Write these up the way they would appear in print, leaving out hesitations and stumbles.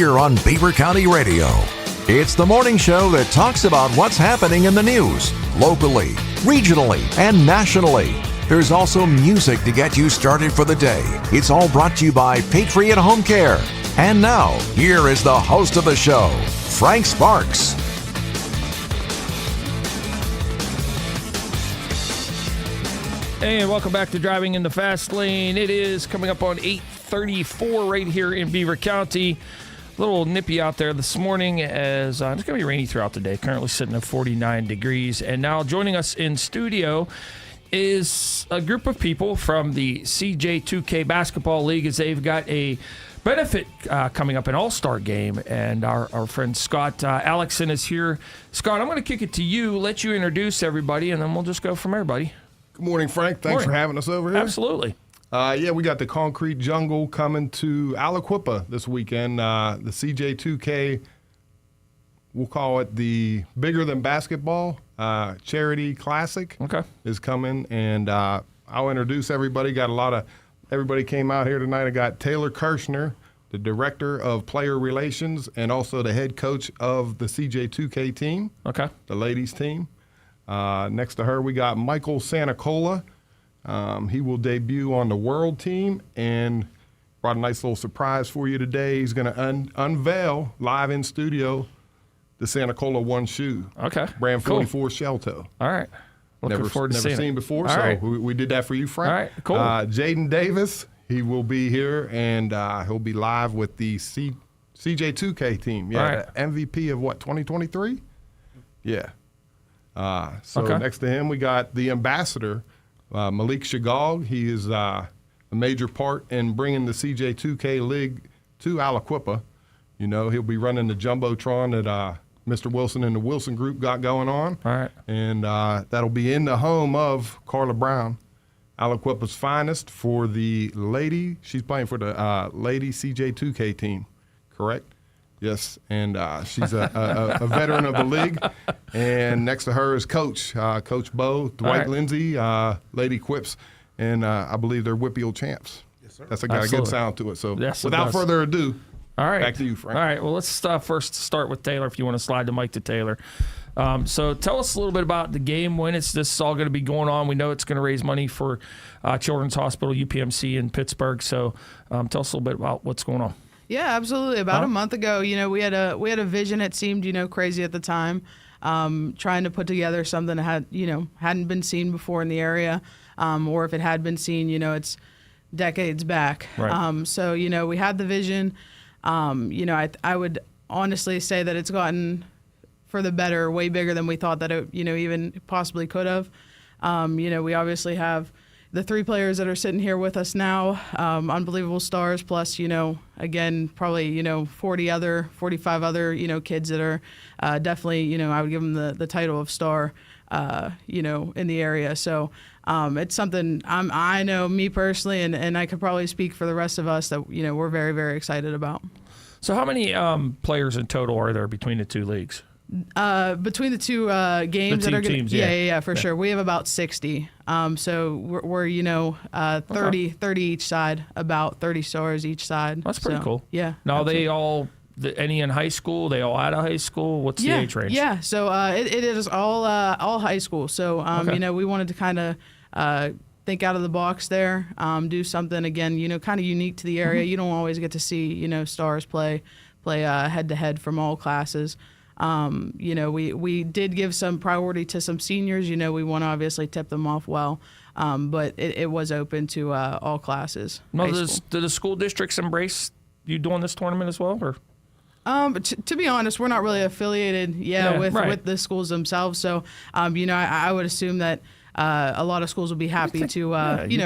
here on Beaver County Radio. It's the morning show that talks about what's happening in the news, locally, regionally, and nationally. There's also music to get you started for the day. It's all brought to you by Patriot Home Care. And now, here is the host of the show, Frank Sparks. Hey, and welcome back to Driving in the Fast Lane. It is coming up on 8:34 right here in Beaver County. A little nippy out there this morning as it's going to be rainy throughout the day. Currently sitting at 49 degrees. And now joining us in studio is a group of people from the CJ2K Basketball League, as they've got a benefit coming up, an all-star game. And our friend Scott Alexson is here. Scott, I'm going to kick it to you, let you introduce everybody, and then we'll just go from there, buddy. Good morning, Frank. Thanks for having us over here. Absolutely. We got the Concrete Jungle coming to Aliquippa this weekend. The CJ2K, we'll call it the Bigger Than Basketball Charity Classic, is coming. And I'll introduce everybody. Everybody came out here tonight. I got Taylor Kirshner, the Director of Player Relations, and also the head coach of the CJ2K team, the ladies team. Next to her, we got Michael Santacola. He will debut on the World team and brought a nice little surprise for you today. He's going to unveil live in studio the Santacola One shoe. Brand 44 shell toe. All right. Looking forward to seeing it. Never seen before, All so right. we did that for you, Frank. All right, cool. Jaden Davis, he will be here, and he'll be live with the CJ2K team. Yeah, the MVP of what, 2023? Yeah. Next to him, we got the ambassador, Malik Shagog. He is a major part in bringing the CJ2K League to Aliquippa. You know, he'll be running the Jumbotron that Mr. Wilson and the Wilson Group got going on. All right. And that'll be in the home of Carla Brown, Aliquippa's finest for the lady. She's playing for the lady CJ2K team, correct? Yes, and she's a veteran of the league. And next to her is Coach Bo, Dwight Lindsay, Lady Quips, and I believe they're Whippeal champs. Yes, sir. That's got a good sound to it. So without further ado, back to you, Frank. All right, well, let's first start with Taylor, if you want to slide the mic to Taylor. So tell us a little bit about the game, when this is all going to be going on. We know it's going to raise money for Children's Hospital, UPMC in Pittsburgh. So tell us a little bit about what's going on. Yeah, absolutely. About a month ago, we had a vision. It seemed, crazy at the time, trying to put together something that hadn't been seen before in the area, or if it had been seen, it's decades back. Right. So we had the vision. I would honestly say that it's gotten for the better, way bigger than we thought that it, even possibly could have. We obviously have the three players that are sitting here with us now, unbelievable stars, plus, again, probably, 45 other, kids that are definitely, I would give them the title of star, in the area. So it's something I know, me personally, and I could probably speak for the rest of us that, we're very, very excited about. So how many players in total are there between the two leagues? Between the two games the that are going to for sure. We have about 60. So we're 30 each side, about 30 stars each side. That's pretty cool. Yeah. Now they all any in high school? They all out of high school? What's the age range? Yeah. So it is all high school. So we wanted to kind of think out of the box there, do something again, kind of unique to the area. You don't always get to see stars play head to head from all classes. We did give some priority to some seniors. We want to obviously tip them off well, but it was open to all classes. No, do the school districts embrace you doing this tournament as well, or? To be honest, we're not really affiliated, with the schools themselves. So, I would assume that a lot of schools will be happy to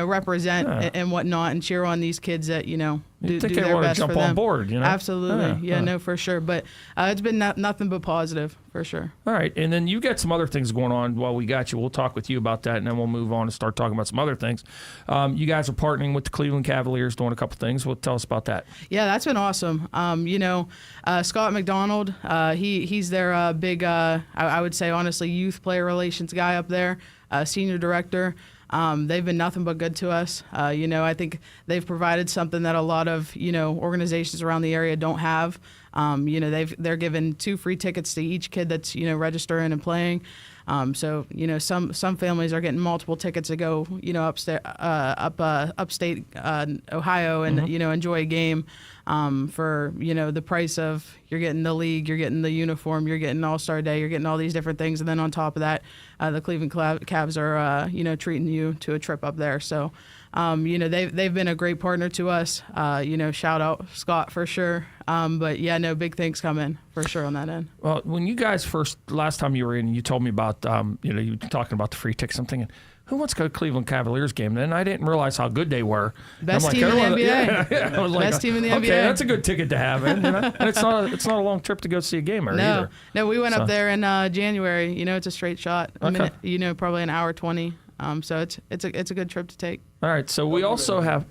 represent and whatnot and cheer on these kids that do their best for them. Jump on board, Absolutely, no, for sure. But it's been nothing but positive for sure. All right, and then you got some other things going on while we got you. We'll talk with you about that, and then we'll move on and start talking about some other things. You guys are partnering with the Cleveland Cavaliers, doing a couple things. Well, tell us about that. Yeah, that's been awesome. Scott McDonald, he's their big, I would say honestly, youth player relations guy up there. Senior director. They've been nothing but good to us. I think they've provided something that a lot of, organizations around the area don't have. They're giving 2 free tickets to each kid that's registering and playing. So some families are getting multiple tickets to go upstate Ohio and enjoy a game for the price of you're getting the league, you're getting the uniform, you're getting All-Star Day, you're getting all these different things, and then on top of that, the Cleveland Cavs are treating you to a trip up there. So they've been a great partner to us. Shout out Scott for sure. But yeah, no, big things coming for sure on that end. Well, when you guys last time you were in, you told me about, you were talking about the free tickets. I'm thinking, who wants to go to Cleveland Cavaliers game? Then I didn't realize how good they were. Best team in the NBA. Yeah, I was like, Best team in the NBA. Okay, that's a good ticket to have. And it's not a long trip to go see a game either. No, we went up there in January. It's a straight shot. Okay. Probably an hour 20. So it's a good trip to take. All right. So we also have.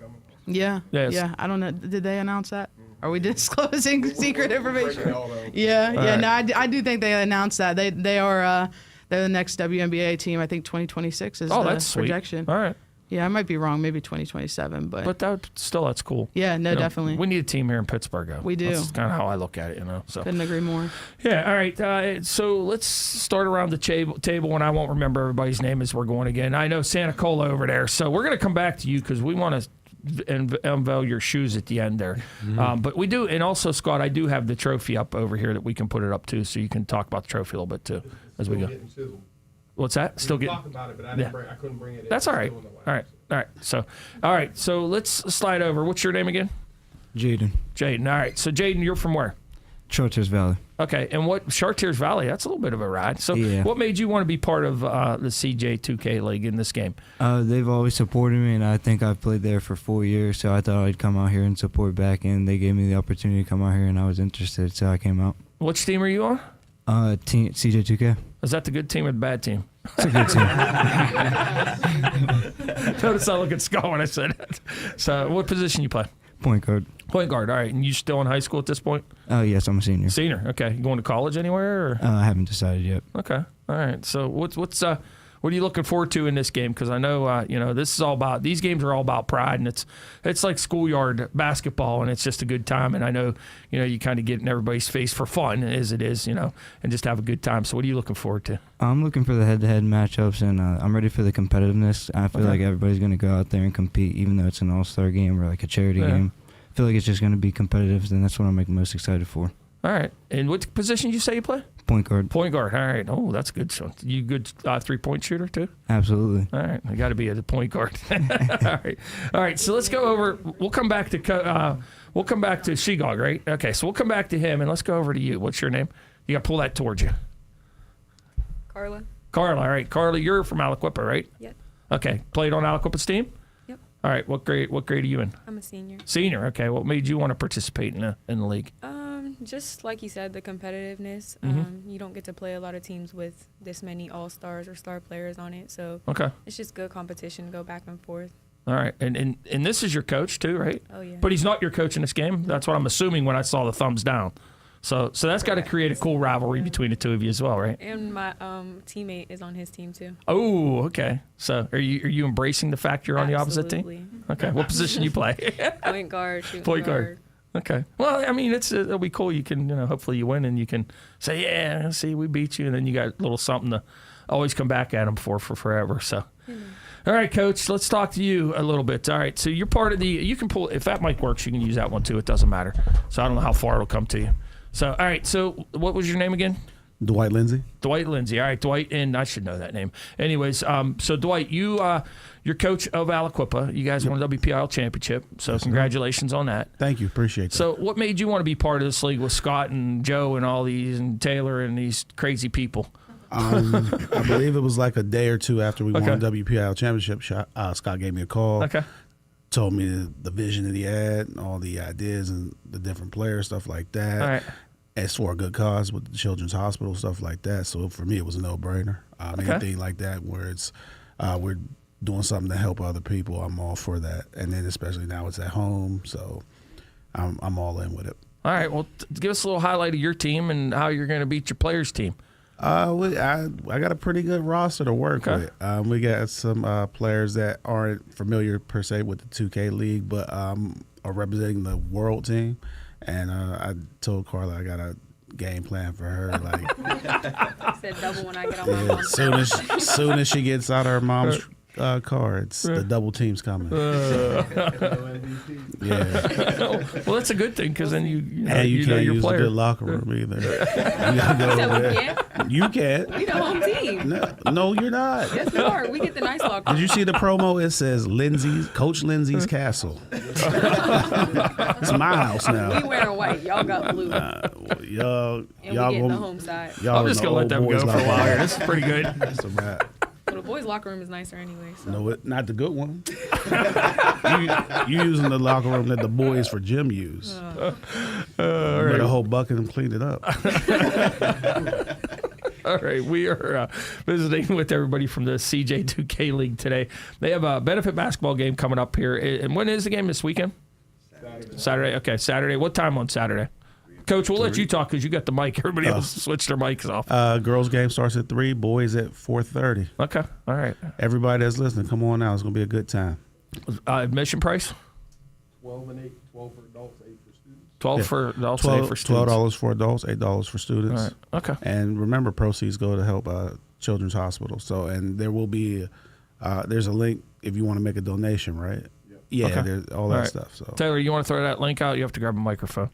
Yeah. Yes. Yeah. I don't know. Did they announce that? Are we disclosing secret information? Yeah. Right. No, I do think they announced that. They are they're the next WNBA team. I think 2026 is the that's projection. Sweet. All right. Yeah, I might be wrong. Maybe 2027, but that's cool. Yeah. No, definitely. We need a team here in Pittsburgh. We do. That's kind of how I look at it. So couldn't agree more. Yeah. All right. So let's start around the table, and I won't remember everybody's name as we're going again. I know Santa Cola over there, so we're going to come back to you because we want to unveil your shoes at the end there. But we do, and also Scott, I do have the trophy up over here that we can put it up too, so you can talk about the trophy a little bit too as we go. What's that? Still getting talking about it, but I couldn't bring it in. That's all right. All right. So let's slide over. What's your name again? Jaden. All right. So Jaden, you're from where? Chartiers Valley. Okay, and Chartiers Valley, that's a little bit of a ride. So What made you want to be part of the CJ2K League in this game? They've always supported me, and I think I've played there for 4 years, so I thought I'd come out here and support back, and they gave me the opportunity to come out here, and I was interested, so I came out. Which team are you on? Team CJ2K. Is that the good team or the bad team? It's a good team. Notice I look at Scott when I said that. So what position you play? Point guard. Point guard, all right. And you still in high school at this point? Yes, I'm a senior. Senior, okay. You going to college anywhere? Or? I haven't decided yet. Okay, all right. So what are you looking forward to in this game? Because I know this is all about, these games are all about pride, and it's like schoolyard basketball, and it's just a good time. And I know you kind of get in everybody's face for fun as it is, and just have a good time. So what are you looking forward to? I'm looking for the head-to-head matchups, and I'm ready for the competitiveness. I feel like everybody's going to go out there and compete, even though it's an all-star game or like a charity game. I feel like it's just going to be competitive, and that's what I'm most excited for. All right. And what position did you say you play? Point guard. Point guard. All right. Oh, that's good. So you good three-point shooter too? Absolutely. All right. I got to be a point guard. All right. So let's go over. We'll come back to Shegog, right? Okay. So we'll come back to him, and let's go over to you. What's your name? You got to pull that towards you. Carla. All right. Carla, you're from Aliquippa, right? Yep. Okay. Played on Aliquippa's team? Yep. All right. What grade are you in? I'm a senior. Senior. Okay. What made you want to participate in the league? Just like you said, the competitiveness. You don't get to play a lot of teams with this many all-stars or star players on it, so it's just good competition to go back and forth. All right, and this is your coach too, right? Oh yeah. But he's not your coach in this game. That's what I'm assuming when I saw the thumbs down. So that's got to create a cool rivalry between the two of you as well, right? And my teammate is on his team too. Oh, okay. So are you embracing the fact you're on the opposite team? Okay. What position you play? Point guard. Point guard. Okay. Well, I mean, it'll be cool. You can, hopefully you win and you can say, yeah, see, we beat you. And then you got a little something to always come back at them for forever. So, All right, Coach, let's talk to you a little bit. All right. So you're part of you can pull, if that mic works, you can use that one too. It doesn't matter. So I don't know how far it'll come to you. So, all right. So what was your name again? Dwight Lindsay. Dwight Lindsay. All right, Dwight, and I should know that name. Anyways, so Dwight, you're coach of Aliquippa. You guys won a WPIL championship, so congratulations on that. Thank you. Appreciate that. So what made you want to be part of this league with Scott and Joe and all these and Taylor and these crazy people? I believe it was like a day or two after we won the WPIL championship. Scott gave me a call. Okay. Told me the vision that he had and all the ideas and the different players, stuff like that. All right. It's for a good cause with the Children's Hospital, stuff like that. So for me, it was a no-brainer. Anything like that where it's we're doing something to help other people, I'm all for that. And then especially now it's at home, so I'm all in with it. All right. Well, give us a little highlight of your team and how you're going to beat your players' team. I got a pretty good roster to work with. We got some players that aren't familiar per se with the 2K League, but are representing the world team. And I told Carla I got a game plan for her. Like, I said double when I get on my mom's soon as she gets out of her mom's car, it's the double team's coming. Yeah. Well, that's a good thing because then you know can't your use player. a good locker room either. You gotta go over there. You can't. We the home team. No, you're not. Yes, we are. We get the nice locker room. Did you see the promo? It says Coach Lindsay's Castle. It's my house now. We wearing white. Y'all got blue. Y'all we get the home side. I'm just going to let them go for a while here. This is pretty good. That's a wrap. Well, the boys' locker room is nicer anyway. So. No, not the good one. you using the locker room that the boys for gym use. You better hold bucket and clean it up. All right, we are visiting with everybody from the CJ2K League today. They have a benefit basketball game coming up here. And when is the game this weekend? Saturday. Okay, Saturday. What time on Saturday? Coach, we'll let you talk because you got the mic. Everybody else switched their mics off. Girls' game starts at 3, boys at 4:30. Okay, all right. Everybody that's listening, come on out. It's going to be a good time. Admission price? 12 and 8, 12 for adults, 8 for students. 12 for adults, 8 for students. $12 for adults, $8 for students. All right. Okay. And remember, proceeds go to help Children's Hospital. So, and there will be, there's a link if you want to make a donation, right? Yeah, okay. There's all that stuff. So, Taylor, you want to throw that link out? You have to grab a microphone.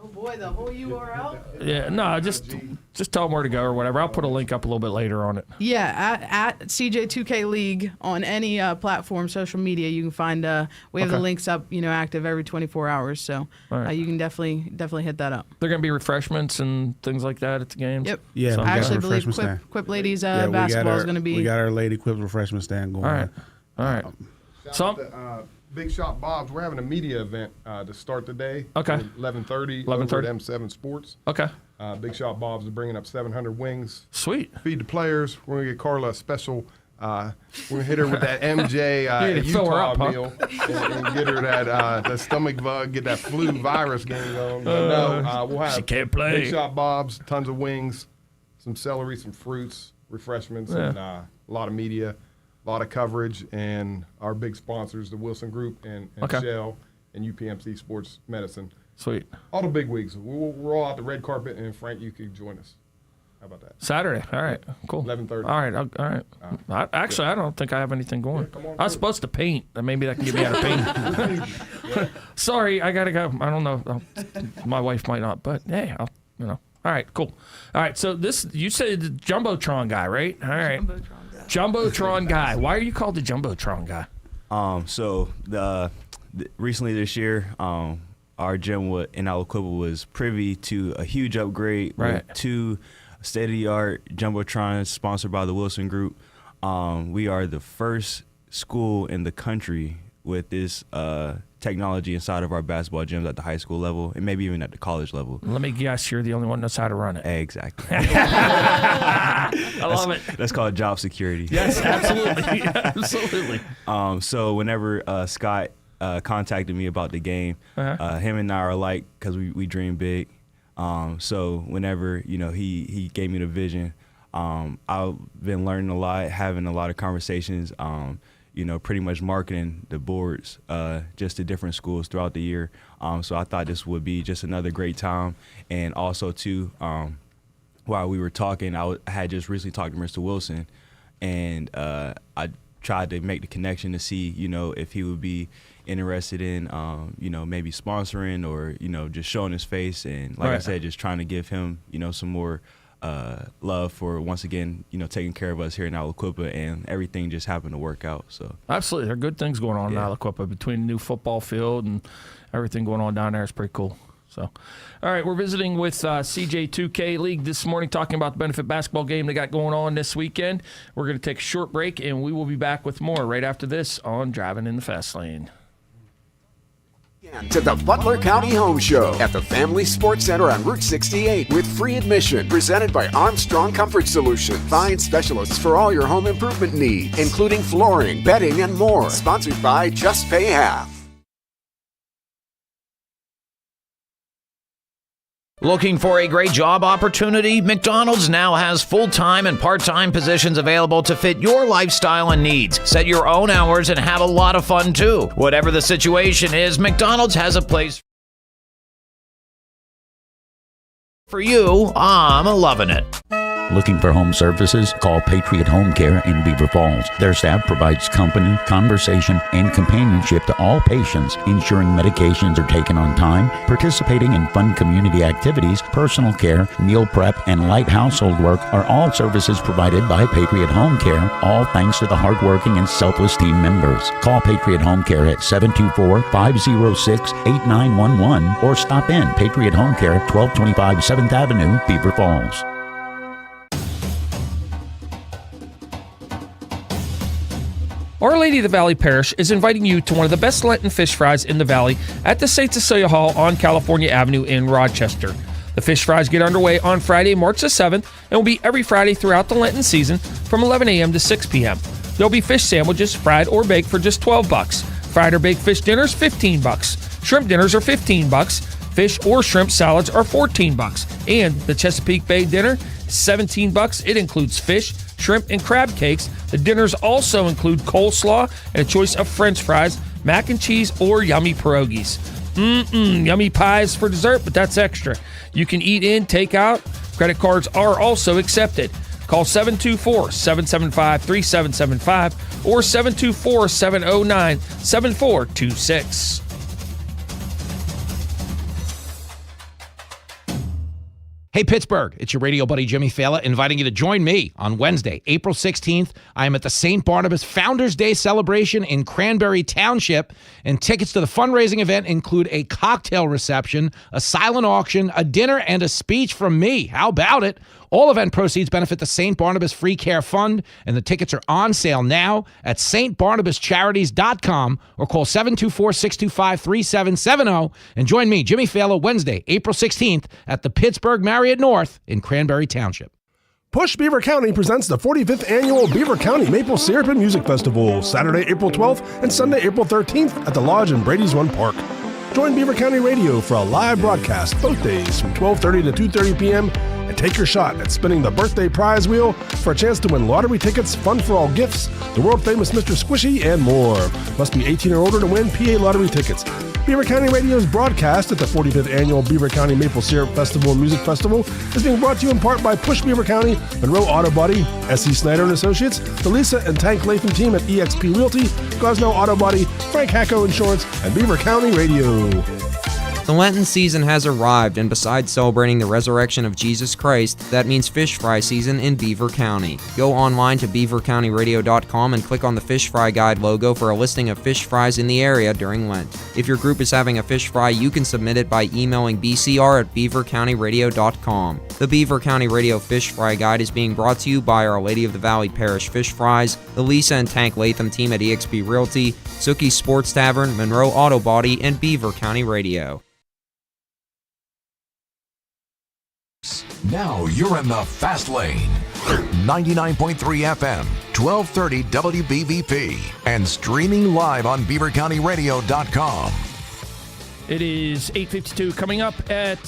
Oh boy, the whole URL? Yeah, no, just tell them where to go or whatever. I'll put a link up a little bit later on it. Yeah, at CJ2K League on any platform, social media, you can find. We have the links up, active every 24 hours, so you can definitely hit that up. They're going to be refreshments and things like that at the games. Yep. Yeah, I actually believe Quip Ladies basketball is going to be. We got our Lady Quip refreshment stand going. All right. Big Shot Bob's, we're having a media event to start the day. Okay. 11:30 over at M7 Sports. Okay. Big Shot Bob's is bringing up 700 wings. Sweet. Feed the players. We're going to get Carla a special. We're going to hit her with that MJ Utah meal and get her that stomach bug, get that flu virus game going. But we'll have she can't play. Big Shot Bob's, tons of wings, some celery, some fruits, refreshments, and a lot of media. A lot of coverage, and our big sponsors, the Wilson Group and Shell and UPMC Sports Medicine. Sweet. All the big wigs. We'll roll out the red carpet, and Frank, you could join us. How about that? Saturday. All right. Cool. 11:30. All right. All right. I don't think I have anything going. I was supposed to paint. Maybe that can get me out of paint. Sorry, I got to go. I don't know. My wife might not, but hey, All right, cool. All right, so you said the Jumbotron guy, right? All right. Jumbotron guy. Why are you called the Jumbotron guy? So recently this year, our gym in Aliquippa was privy to a huge upgrade with 2 state-of-the-art Jumbotrons sponsored by the Wilson Group. We are the first school in the country with this technology inside of our basketball gyms at the high school level and maybe even at the college level. Let me guess, you're the only one that knows how to run it. Exactly. I love it. That's called job security. Yes, absolutely. Absolutely. So whenever Scott contacted me about the game, him and I are alike because we dream big. So whenever, he gave me the vision, I've been learning a lot, having a lot of conversations, pretty much marketing the boards just to different schools throughout the year. So I thought this would be just another great time. And also, too, while we were talking, I had just recently talked to Mr. Wilson, and I tried to make the connection to see, if he would be interested in, maybe sponsoring or, just showing his face. And like I said, just trying to give him, some more love for, once again, taking care of us here in Aliquippa, and everything just happened to work out. So absolutely, there are good things going on in Aliquippa between the new football field and everything going on down there. It's pretty cool. So, all right, we're visiting with CJ2K League this morning, talking about the benefit basketball game they got going on this weekend. We're going to take a short break, and we will be back with more right after this on Driving in the Fast Lane. To the Butler County Home Show at the Family Sports Center on Route 68 with free admission, presented by Armstrong Comfort Solutions. Find specialists for all your home improvement needs, including flooring, bedding, and more. Sponsored by Just Pay Half. Looking for a great job opportunity? McDonald's now has full-time and part-time positions available to fit your lifestyle and needs. Set your own hours and have a lot of fun too. Whatever the situation is, McDonald's has a place For you, I'm loving it. Looking for home services? Call Patriot Home Care in Beaver Falls. Their staff provides company, conversation, and companionship to all patients, ensuring medications are taken on time, participating in fun community activities, personal care, meal prep, and light household work are all services provided by Patriot Home Care, all thanks to the hardworking and selfless team members. Call Patriot Home Care at 724-506-8911 or stop in Patriot Home Care, 1225 7th Avenue, Beaver Falls. Our Lady of the Valley Parish is inviting you to one of the best Lenten fish fries in the Valley at the St. Cecilia Hall on California Avenue in Rochester. The fish fries get underway on Friday, March the 7th, and will be every Friday throughout the Lenten season from 11 a.m. to 6 p.m. There'll be fish sandwiches, fried or baked, for just $12. Fried or baked fish dinners, $15. Shrimp dinners are $15. Fish or shrimp salads are $14. And the Chesapeake Bay dinner is $17. It includes fish, shrimp, and crab cakes. The dinners also include coleslaw and a choice of French fries, mac and cheese, or yummy pierogies. Yummy pies for dessert, but that's extra. You can eat in, take out. Credit cards are also accepted. Call 724-775-3775 or 724-709-7426. Hey, Pittsburgh, it's your radio buddy Jimmy Fallon inviting you to join me on Wednesday, April 16th. I am at the St. Barnabas Founders Day celebration in Cranberry Township, and tickets to the fundraising event include a cocktail reception, a silent auction, a dinner, and a speech from me. How about it? All event proceeds benefit the St. Barnabas Free Care Fund, and the tickets are on sale now at stbarnabascharities.com or call 724-625-3770 and join me, Jimmy Fallon, Wednesday, April 16th at the Pittsburgh Marriott North in Cranberry Township. Push Beaver County presents the 45th Annual Beaver County Maple Syrup and Music Festival, Saturday, April 12th and Sunday, April 13th at the Lodge in Brady's Run Park. Join Beaver County Radio for a live broadcast both days from 12:30 to 2:30 p.m. and take your shot at spinning the birthday prize wheel for a chance to win lottery tickets, fun for all gifts, the world-famous Mr. Squishy, and more. Must be 18 or older to win PA lottery tickets. Beaver County Radio's broadcast at the 45th Annual Beaver County Maple Syrup Festival and Music Festival is being brought to you in part by Push Beaver County, Monroe Auto Body, S.C. Snyder & Associates, the Lisa and Tank Latham team at eXp Realty, Gosnell Auto Body, Frank Hacko Insurance, and Beaver County Radio. The Lenten season has arrived, and besides celebrating the resurrection of Jesus Christ, that means fish fry season in Beaver County. Go online to beavercountyradio.com and click on the Fish Fry Guide logo for a listing of fish fries in the area during Lent. If your group is having a fish fry, you can submit it by emailing bcr@beavercountyradio.com. The Beaver County Radio Fish Fry Guide is being brought to you by Our Lady of the Valley Parish Fish Fries, the Lisa and Tank Latham team at eXp Realty, Sookie's Sports Tavern, Monroe Auto Body, and Beaver County Radio. Now you're in the fast lane. 99.3 FM, 1230 WBVP, and streaming live on beavercountyradio.com. It is 8:52 coming up at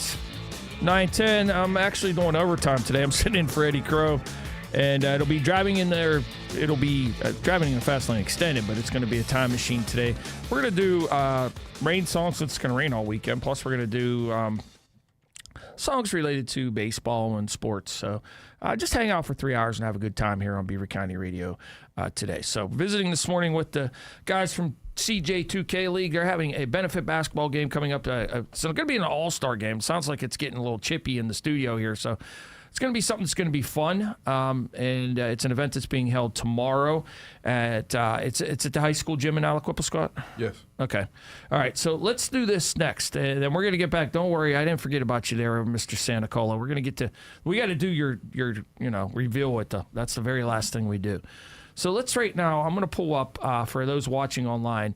9:10. I'm actually doing overtime today. I'm sitting in for Eddie Crow, and it'll be driving in there. It'll be driving in the fast lane extended, but it's going to be a time machine today. We're going to do rain songs since it's going to rain all weekend. Plus, we're going to do songs related to baseball and sports. So just hang out for 3 hours and have a good time here on Beaver County Radio today. So visiting this morning with the guys from CJ2K League. They're having a benefit basketball game coming up. So it's going to be an all-star game. Sounds like it's getting a little chippy in the studio here. So it's going to be something that's going to be fun. And it's an event that's being held tomorrow at it's at the high school gym in Aliquippa, Scott? Yes. Okay. All right. So let's do this next. And then we're going to get back. Don't worry. I didn't forget about you there, Mr. Santacola. We're going to we got to do your reveal that's the very last thing we do. So let's right now, I'm going to pull up for those watching online.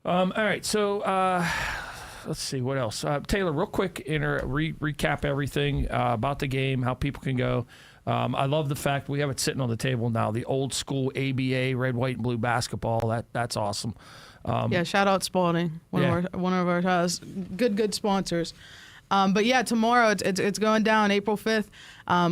All right, so let's see what else. Taylor, real quick, recap everything about the game, how people can go. I love the fact we have it sitting on the table now. The old school ABA red, white, and blue basketball. That's awesome. Yeah, shout out Spalding, one of our good sponsors. But yeah, tomorrow it's going down April 5th.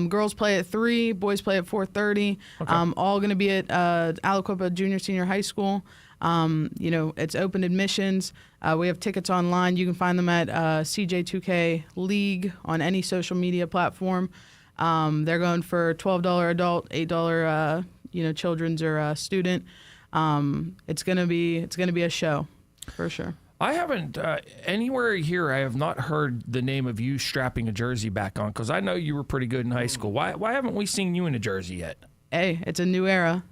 Girls play at 3, boys play at 4:30. Okay. All going to be at Aliquippa Junior Senior High School. It's open admissions. We have tickets online. You can find them at CJ2K League on any social media platform. They're going for $12 adult, $8 children's or student. It's gonna be a show for sure. I haven't anywhere here. I have not heard the name of you strapping a jersey back on, because I know you were pretty good in high school. Why haven't we seen you in a jersey yet? Hey, it's a new era.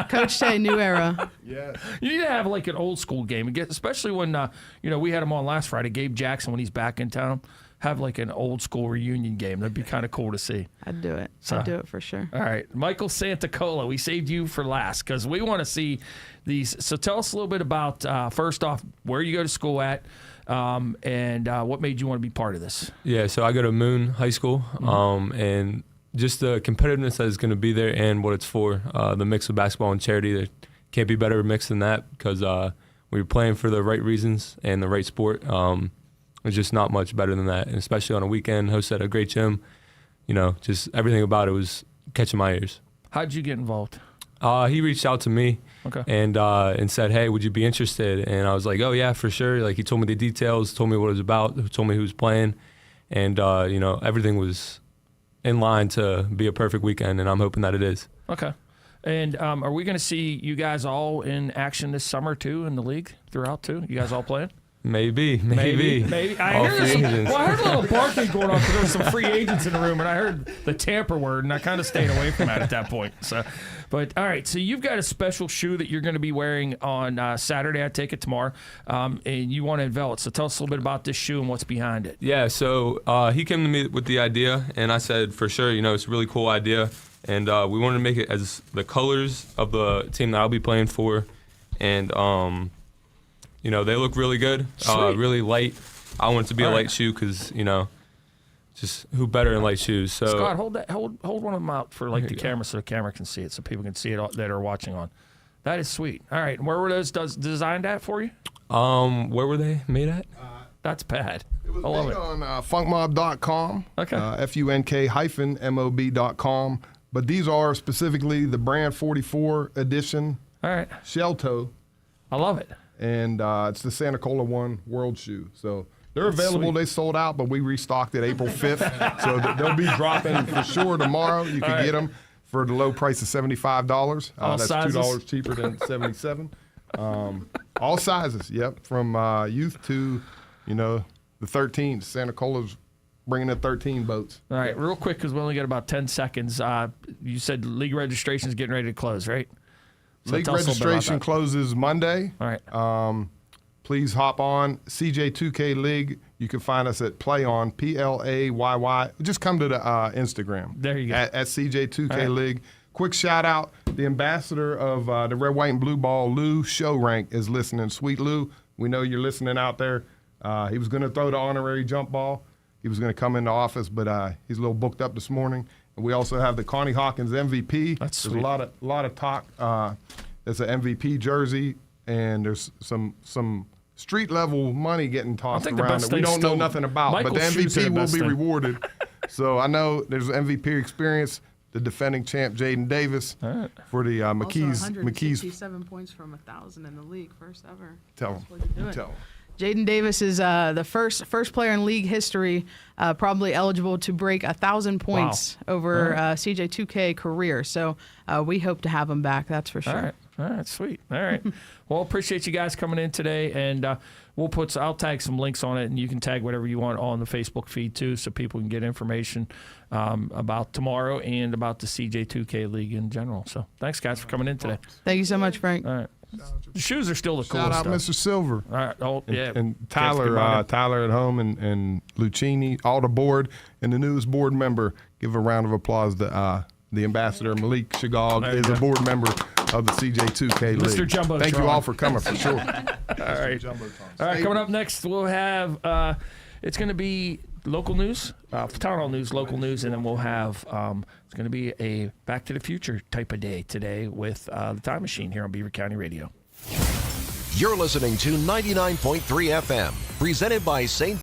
Coach Tay, new era. Yeah. You need to have like an old school game, especially when we had him on last Friday. Gabe Jackson, when he's back in town, have like an old school reunion game. That'd be kind of cool to see. I'd do it. I'd do it for sure. All right, Michael Santacola, we saved you for last because we want to see these. So tell us a little bit about first off where you go to school at, and what made you want to be part of this. Yeah, so I go to Moon High School, and just the competitiveness that is going to be there and what it's for. The mix of basketball and charity, there can't be better mix than that, because we're playing for the right reasons and the right sport. It's just not much better than that, and especially on a weekend, hosted at a great gym. Just everything about it was catching my ears. How'd you get involved? He reached out to me, okay, and said, "Hey, would you be interested?" And I was like, "Oh yeah, for sure." Like, he told me the details, told me what it was about, told me who was playing, and everything was in line to be a perfect weekend, and I'm hoping that it is. Okay. And are we going to see you guys all in action this summer too in the league throughout too? You guys all playing? Maybe. I heard a little barking going on because there were some free agents in the room, and I heard the tamper word, and I kind of stayed away from that at that point. But all right, so you've got a special shoe that you're going to be wearing on Saturday. I take it tomorrow, and you want to unveil it. So tell us a little bit about this shoe and what's behind it. Yeah, so he came to me with the idea, and I said, for sure, it's a really cool idea, and we wanted to make it as the colors of the team that I'll be playing for, and they look really good, really light. I want it to be a light shoe because, just who better in light shoes. So Scott, hold one of them out for the camera so the camera can see it, so people can see it that are watching on. That is sweet. All right, and where were those designed at for you? Where were they made at? That's bad. It was made on funkmob.com, okay. FUNK-mob.com. But these are specifically the brand 44 edition. All right. Shell toe. I love it. And it's the Santacola One World Shoe. So they're available. They sold out, but we restocked it April 5th. So they'll be dropping for sure tomorrow. You can get them for the low price of $75. That's sizes? $2 cheaper than $77. All sizes, yep, from youth to, the 13. Santacola's bringing in 13 boats. All right, real quick because we only got about 10 seconds. You said league registration is getting ready to close, right? So league registration closes Monday. All right. Please hop on CJ2K League. You can find us at PlayOn, PLAYY. Just come to the Instagram. There you go. At CJ2K League. Quick shout out. The ambassador of the Red, White, and Blue Ball, Lou Showrank, is listening. Sweet Lou, we know you're listening out there. He was going to throw the honorary jump ball. He was going to come into office, but he's a little booked up this morning. And we also have the Connie Hawkins MVP. That's sweet. There's a lot of talk. There's an MVP jersey, and there's some street level money getting tossed around that we don't know nothing about. Michael, but the MVP will be rewarded. So I know there's an MVP experience. The defending champ Jaden Davis for the McKee's. 167 points from 1,000 in the league, first ever. Tell him. Jaden Davis is the first player in league history probably eligible to break 1,000 points over CJ2K career. So we hope to have him back. That's for sure. All right, sweet. All right. Well, appreciate you guys coming in today, and I'll tag some links on it, and you can tag whatever you want on the Facebook feed too, so people can get information about tomorrow and about the CJ2K League in general. So thanks, guys, for coming in today. Thank you so much, Frank. All right. The shoes are still the coolest Shout out stuff. Mr. Silver. All right. Oh, yeah. And Tyler at home, and Lucchini, all the board, and the newest board member. Give a round of applause to the ambassador, Malik Shagog, is a board member of the CJ2K Mr. League. Jumbotron. Thank you all for coming, for sure. All right. All right, coming up next, we'll have, it's going to be local news, town hall news, local news, and then we'll have, it's going to be a Back to the Future type of day today with the Time Machine here on Beaver County Radio. You're listening to 99.3 FM, presented by St.